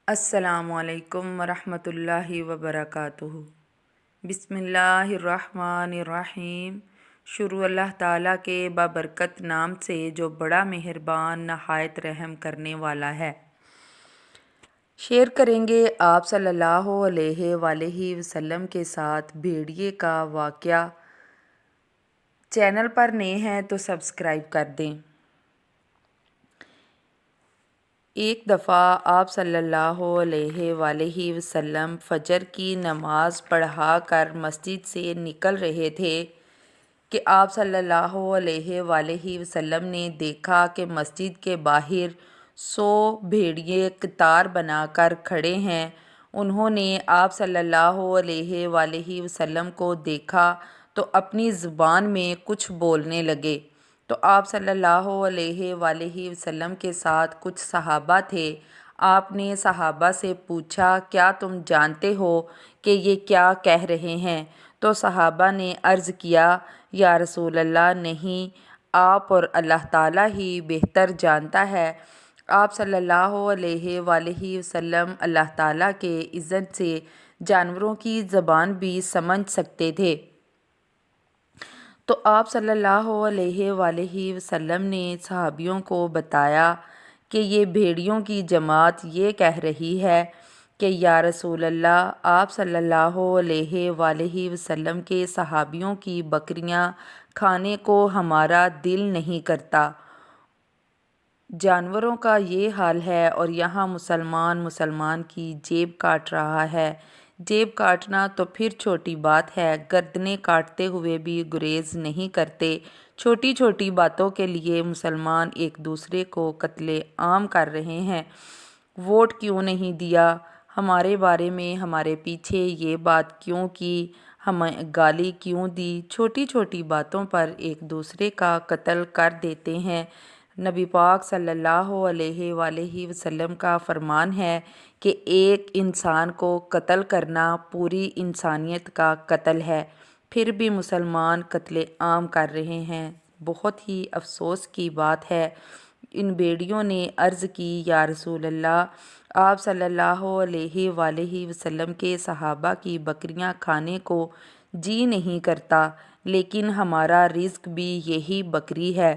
السلام علیکم ورحمۃ اللہ وبرکاتہ۔ بسم اللہ الرحمن الرحیم۔ شروع اللہ تعالیٰ کے بابرکت نام سے جو بڑا مہربان نہایت رحم کرنے والا ہے۔ شیئر کریں گے آپ صلی اللہ علیہ وآلہ وسلم کے ساتھ بھیڑیے کا واقعہ۔ چینل پر نئے ہیں تو سبسکرائب کر دیں۔ ایک دفعہ آپ صلی اللہ علیہ وآلہ وسلم فجر کی نماز پڑھا کر مسجد سے نکل رہے تھے کہ آپ صلی اللہ علیہ وآلہ وسلم نے دیکھا کہ مسجد کے باہر 100 بھیڑیے قطار بنا کر کھڑے ہیں۔ انہوں نے آپ صلی اللہ علیہ وآلہ وسلم کو دیکھا تو اپنی زبان میں کچھ بولنے لگے، تو آپ صلی اللہ علیہ وآلہ وسلم کے ساتھ کچھ صحابہ تھے۔ آپ نے صحابہ سے پوچھا، کیا تم جانتے ہو کہ یہ کیا کہہ رہے ہیں؟ تو صحابہ نے عرض کیا، یا رسول اللہ نہیں، آپ اور اللہ تعالیٰ ہی بہتر جانتا ہے۔ آپ صلی اللہ علیہ وآلہ وسلم اللہ تعالیٰ کے اذن سے جانوروں کی زبان بھی سمجھ سکتے تھے۔ تو آپ صلی اللہ علیہ وآلہ وسلم نے صحابیوں کو بتایا کہ یہ بھیڑیوں کی جماعت یہ کہہ رہی ہے کہ یا رسول اللہ، آپ صلی اللہ علیہ وآلہ وسلم کے صحابیوں کی بکریاں کھانے کو ہمارا دل نہیں کرتا۔ جانوروں کا یہ حال ہے اور یہاں مسلمان کی جیب کاٹ رہا ہے۔ جیب کاٹنا تو پھر چھوٹی بات ہے، گردنیں کاٹتے ہوئے بھی گریز نہیں کرتے۔ چھوٹی چھوٹی باتوں کے لیے مسلمان ایک دوسرے کو قتل عام کر رہے ہیں۔ ووٹ کیوں نہیں دیا؟ ہمارے بارے میں ہمارے پیچھے یہ بات کیوں کی؟ ہمیں گالی کیوں دی؟ چھوٹی چھوٹی باتوں پر ایک دوسرے کا قتل کر دیتے ہیں۔ نبی پاک صلی اللہ علیہ وآلہ وسلم کا فرمان ہے کہ ایک انسان کو قتل کرنا پوری انسانیت کا قتل ہے، پھر بھی مسلمان قتل عام کر رہے ہیں۔ بہت ہی افسوس کی بات ہے۔ ان بھیڑیوں نے عرض کی، یا رسول اللہ، آپ صلی اللہ علیہ وآلہ وسلم کے صحابہ کی بکریاں کھانے کو جی نہیں کرتا، لیکن ہمارا رزق بھی یہی بکری ہے۔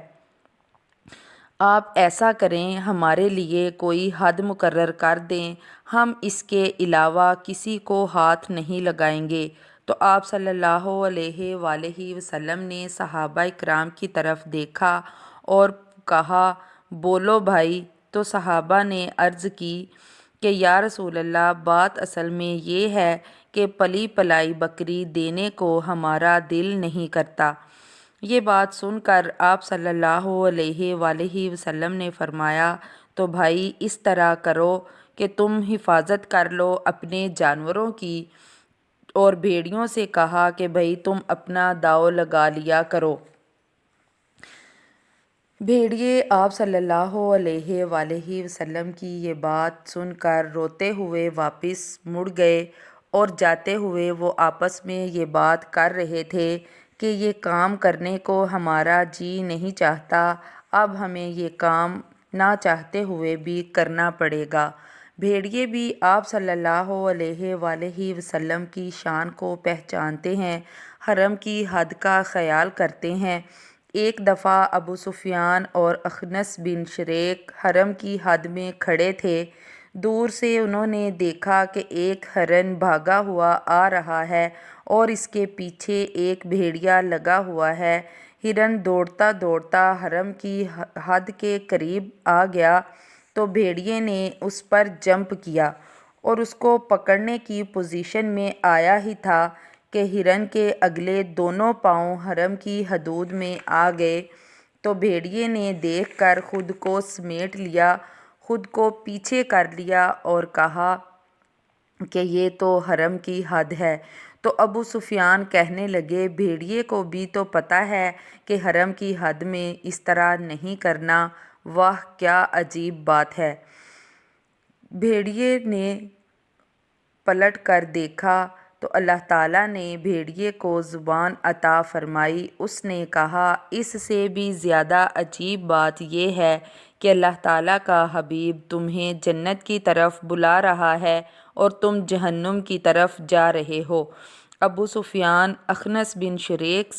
آپ ایسا کریں، ہمارے لیے کوئی حد مقرر کر دیں، ہم اس کے علاوہ کسی کو ہاتھ نہیں لگائیں گے۔ تو آپ صلی اللہ علیہ وآلہ وسلم نے صحابہ کرام کی طرف دیکھا اور کہا، بولو بھائی۔ تو صحابہ نے عرض کی کہ یا رسول اللہ، بات اصل میں یہ ہے کہ پلی پلائی بکری دینے کو ہمارا دل نہیں کرتا۔ یہ بات سن کر آپ صلی اللہ علیہ وآلہ وسلم نے فرمایا، تو بھائی اس طرح کرو کہ تم حفاظت کر لو اپنے جانوروں کی، اور بھیڑیوں سے کہا کہ بھائی تم اپنا داؤ لگا لیا کرو۔ بھیڑیے آپ صلی اللہ علیہ وآلہ وسلم کی یہ بات سن کر روتے ہوئے واپس مڑ گئے، اور جاتے ہوئے وہ آپس میں یہ بات کر رہے تھے کہ یہ کام کرنے کو ہمارا جی نہیں چاہتا، اب ہمیں یہ کام نہ چاہتے ہوئے بھی کرنا پڑے گا۔ بھیڑیے بھی آپ صلی اللہ علیہ وآلہ وسلم کی شان کو پہچانتے ہیں، حرم کی حد کا خیال کرتے ہیں۔ ایک دفعہ ابو سفیان اور اخنس بن شریک حرم کی حد میں کھڑے تھے۔ دور سے انہوں نے دیکھا کہ ایک ہرن بھاگا ہوا آ رہا ہے اور اس کے پیچھے ایک بھیڑیا لگا ہوا ہے۔ ہرن دوڑتا دوڑتا حرم کی حد کے قریب آ گیا تو بھیڑیے نے اس پر جمپ کیا اور اس کو پکڑنے کی پوزیشن میں آیا ہی تھا کہ ہرن کے اگلے دونوں پاؤں حرم کی حدود میں آ گئے۔ تو بھیڑیے نے دیکھ کر خود کو سمیٹ لیا، خود کو پیچھے کر لیا اور کہا کہ یہ تو حرم کی حد ہے۔ تو ابو سفیان کہنے لگے، بھیڑیے کو بھی تو پتہ ہے کہ حرم کی حد میں اس طرح نہیں کرنا، واہ کیا عجیب بات ہے۔ بھیڑیے نے پلٹ کر دیکھا تو اللہ تعالیٰ نے بھیڑیے کو زبان عطا فرمائی۔ اس نے کہا، اس سے بھی زیادہ عجیب بات یہ ہے کہ اللہ تعالیٰ کا حبیب تمہیں جنت کی طرف بلا رہا ہے اور تم جہنم کی طرف جا رہے ہو۔ ابو سفیان اخنس بن شریک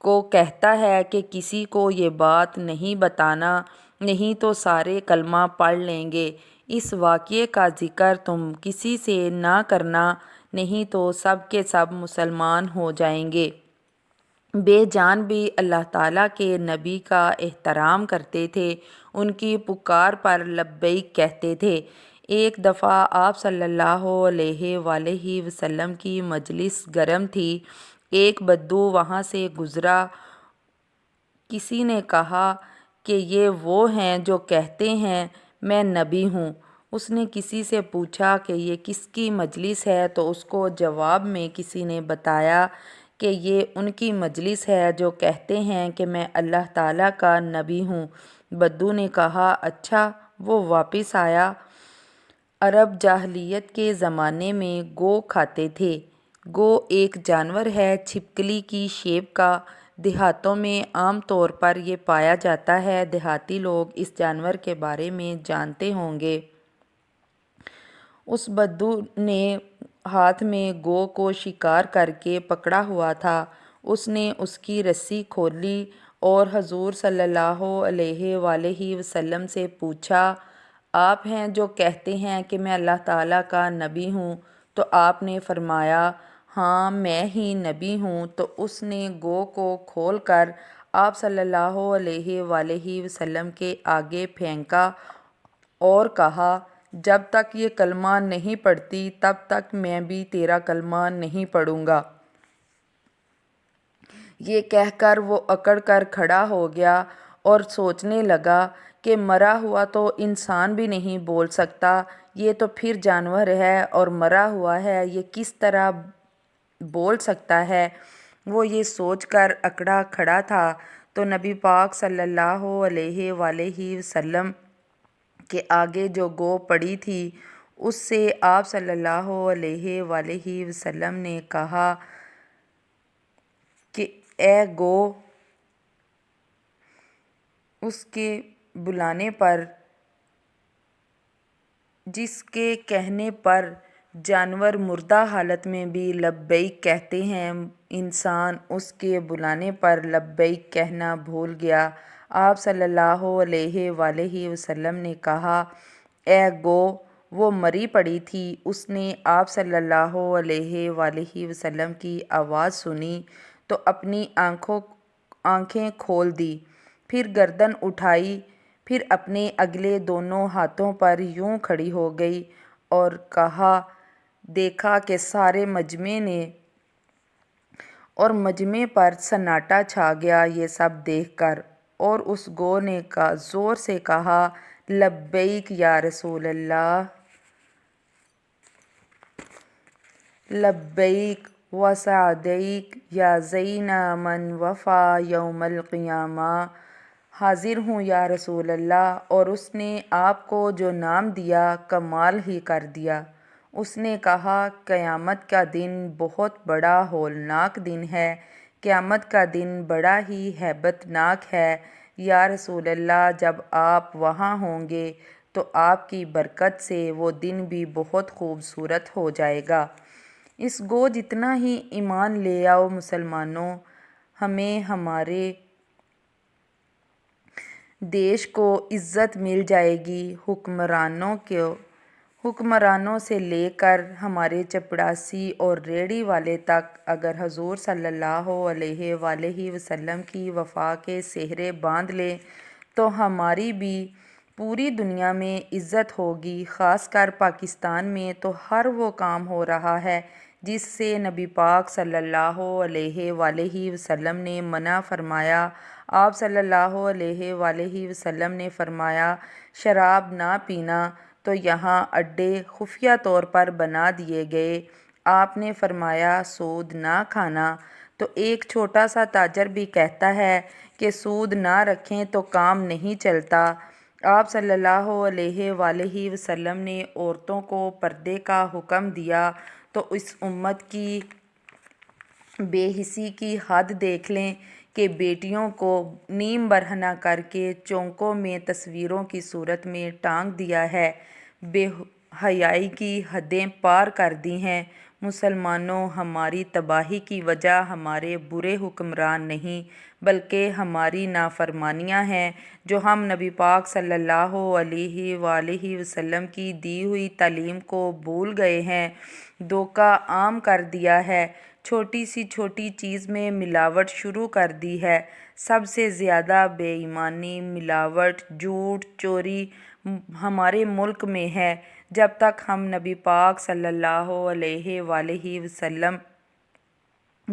کو کہتا ہے کہ کسی کو یہ بات نہیں بتانا، نہیں تو سارے کلمہ پڑھ لیں گے۔ اس واقعے کا ذکر تم کسی سے نہ کرنا، نہیں تو سب کے سب مسلمان ہو جائیں گے۔ بے جان بھی اللہ تعالیٰ کے نبی کا احترام کرتے تھے، ان کی پکار پر لبیک کہتے تھے۔ ایک دفعہ آپ صلی اللہ علیہ وآلہ وسلم کی مجلس گرم تھی، ایک بدو وہاں سے گزرا۔ کسی نے کہا کہ یہ وہ ہیں جو کہتے ہیں میں نبی ہوں۔ اس نے کسی سے پوچھا کہ یہ کس کی مجلس ہے، تو اس کو جواب میں کسی نے بتایا کہ یہ ان کی مجلس ہے جو کہتے ہیں کہ میں اللہ تعالیٰ کا نبی ہوں۔ بدو نے کہا، اچھا، وہ واپس آیا؟ عرب جاہلیت کے زمانے میں گو کھاتے تھے۔ گو ایک جانور ہے چھپکلی کی شیپ کا۔ دیہاتوں میں عام طور پر یہ پایا جاتا ہے۔ دیہاتی لوگ اس جانور کے بارے میں جانتے ہوں گے۔ اس بدو نے ہاتھ میں گو کو شکار کر کے پکڑا ہوا تھا۔ اس نے اس کی رسی کھولی اور حضور صلی اللہ علیہ وآلہ وسلم سے پوچھا، آپ ہیں جو کہتے ہیں کہ میں اللہ تعالیٰ کا نبی ہوں؟ تو آپ نے فرمایا، ہاں میں ہی نبی ہوں۔ تو اس نے گو کو کھول کر آپ صلی اللہ علیہ وآلہ وسلم کے آگے پھینکا اور کہا، جب تک یہ کلمہ نہیں پڑھتی تب تک میں بھی تیرا کلمہ نہیں پڑھوں گا۔ یہ کہہ کر وہ اکڑ کر کھڑا ہو گیا اور سوچنے لگا کہ مرا ہوا تو انسان بھی نہیں بول سکتا، یہ تو پھر جانور ہے، اور مرا ہوا ہے، یہ کس طرح بول سکتا ہے؟ وہ یہ سوچ کر اکڑا کھڑا تھا تو نبی پاک صلی اللہ علیہ وآلہ وسلم کے آگے جو گو پڑی تھی، اس سے آپ صلی اللہ علیہ وآلہ وسلم نے کہا کہ اے گو، اس کے بلانے پر، جس کے کہنے پر جانور مردہ حالت میں بھی لبیک کہتے ہیں، انسان اس کے بلانے پر لبیک کہنا بھول گیا۔ آپ صلی اللہ علیہ وآلہ وسلم نے کہا، اے گو، وہ مری پڑی تھی۔ اس نے آپ صلی اللہ علیہ وآلہ وسلم کی آواز سنی تو اپنی آنکھیں کھول دی، پھر گردن اٹھائی، پھر اپنے اگلے دونوں ہاتھوں پر یوں کھڑی ہو گئی اور کہا، دیکھا کہ سارے مجمع پر سناٹا چھا گیا یہ سب دیکھ کر، اور اس گو نے زور سے کہا، لبیک یا رسول اللہ، لبیک وسعدیک یا زین من وفا یوم القیامہ، حاضر ہوں یا رسول اللہ۔ اور اس نے آپ کو جو نام دیا کمال ہی کر دیا۔ اس نے کہا، قیامت کا دن بہت بڑا ہولناک دن ہے، قیامت کا دن بڑا ہی ہیبت ناک ہے یا رسول اللہ۔ جب آپ وہاں ہوں گے تو آپ کی برکت سے وہ دن بھی بہت خوبصورت ہو جائے گا۔ اس گو جتنا ہی ایمان لے آؤ مسلمانوں، ہمیں ہمارے دیش کو عزت مل جائے گی۔ حکمرانوں سے لے کر ہمارے چپڑاسی اور ریڑھی والے تک اگر حضور صلی اللہ علیہ وآلہ وسلم کی وفا کے سہرے باندھ لیں تو ہماری بھی پوری دنیا میں عزت ہوگی۔ خاص کر پاکستان میں تو ہر وہ کام ہو رہا ہے جس سے نبی پاک صلی اللہ علیہ وآلہ وسلم نے منع فرمایا۔ آپ صلی اللہ علیہ وآلہ وسلم نے فرمایا، شراب نہ پینا، تو یہاں اڈے خفیہ طور پر بنا دیے گئے۔ آپ نے فرمایا، سود نہ کھانا، تو ایک چھوٹا سا تاجر بھی کہتا ہے کہ سود نہ رکھیں تو کام نہیں چلتا۔ آپ صلی اللہ علیہ وآلہ وسلم نے عورتوں کو پردے کا حکم دیا تو اس امت کی بے حسی کی حد دیکھ لیں کہ بیٹیوں کو نیم برہنہ کر کے چونکوں میں تصویروں کی صورت میں ٹانگ دیا ہے، بے حیائی کی حدیں پار کر دی ہیں۔ مسلمانوں، ہماری تباہی کی وجہ ہمارے برے حکمران نہیں بلکہ ہماری نافرمانیاں ہیں جو ہم نبی پاک صلی اللہ علیہ وآلہ وسلم کی دی ہوئی تعلیم کو بھول گئے ہیں، دھوکہ عام کر دیا ہے، چھوٹی سی چھوٹی چیز میں ملاوٹ شروع کر دی ہے۔ سب سے زیادہ بے ایمانی، ملاوٹ، جھوٹ، چوری ہمارے ملک میں ہے۔ جب تک ہم نبی پاک صلی اللہ علیہ وآلہ وسلم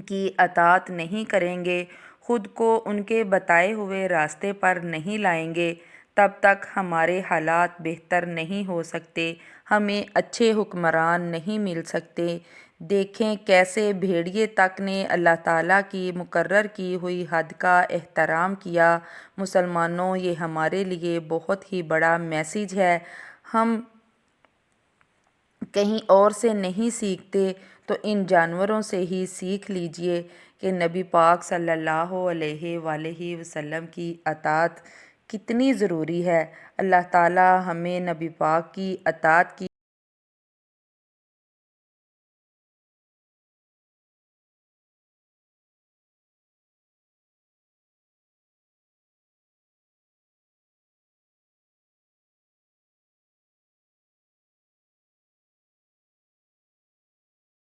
کی اطاعت نہیں کریں گے، خود کو ان کے بتائے ہوئے راستے پر نہیں لائیں گے، تب تک ہمارے حالات بہتر نہیں ہو سکتے، ہمیں اچھے حکمران نہیں مل سکتے۔ دیکھیں کیسے بھیڑیے تک نے اللہ تعالیٰ کی مقرر کی ہوئی حد کا احترام کیا۔ مسلمانوں، یہ ہمارے لیے بہت ہی بڑا میسیج ہے۔ ہم کہیں اور سے نہیں سیکھتے تو ان جانوروں سے ہی سیکھ لیجئے کہ نبی پاک صلی اللہ علیہ وآلہ وسلم کی اطاعت کتنی ضروری ہے۔ اللہ تعالیٰ ہمیں نبی پاک کی اطاعت کی